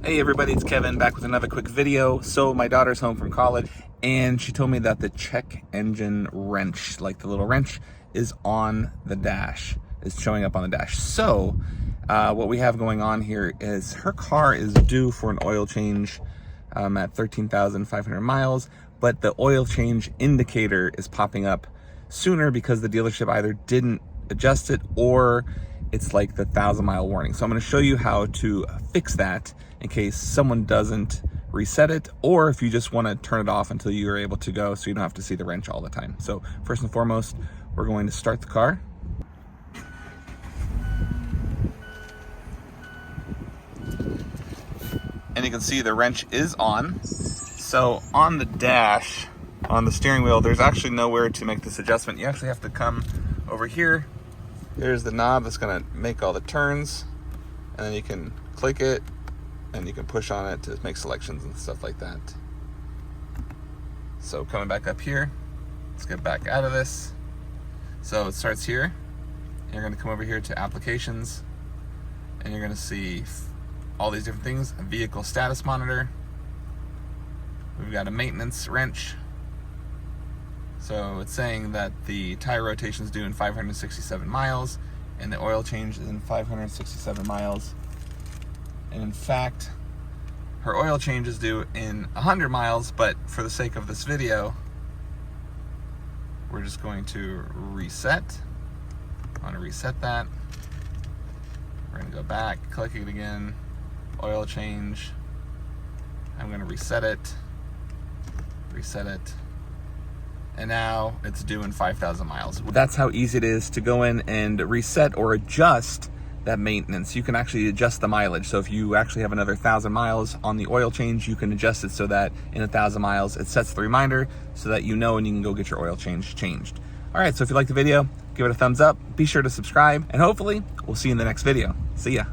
Hey everybody, it's Kevin back with another quick video. So my daughter's home from college and she told me that the check engine wrench, like the little wrench, is on the dash, is showing up on the dash. So what we have going on here is her car is due for an oil change at 13,500 miles, but the oil change indicator is popping up sooner because the dealership either didn't adjust it or it's like the 1,000-mile warning. So I'm going to show you how to fix that in case someone doesn't reset it, or if you just want to turn it off until you are able to go so you don't have to see the wrench all the time. So first and foremost, we're going to start the car. And you can see the wrench is on. So on the dash, on the steering wheel, there's actually nowhere to make this adjustment. You actually have to come over here. There's the knob that's gonna make all the turns, and then you can click it and you can push on it to make selections and stuff like that. So coming back up here, let's get back out of this. So it starts here, and you're gonna come over here to applications, and you're gonna see all these different things. A vehicle status monitor. We've got a maintenance wrench. So it's saying that the tire rotation is due in 567 miles and the oil change is in 567 miles. And in fact, her oil change is due in 100 miles, but for the sake of this video, we're just going to reset. I want to reset that. We're going to go back, click it again, oil change. I'm going to reset it, and now it's due in 5,000 miles. That's how easy it is to go in and reset or adjust that maintenance. You can actually adjust the mileage. So if you actually have another 1,000 miles on the oil change, you can adjust it so that in 1,000 miles, it sets the reminder so that you know and you can go get your oil change changed. All right, so if you liked the video, give it a thumbs up, be sure to subscribe, and hopefully we'll see you in the next video. See ya.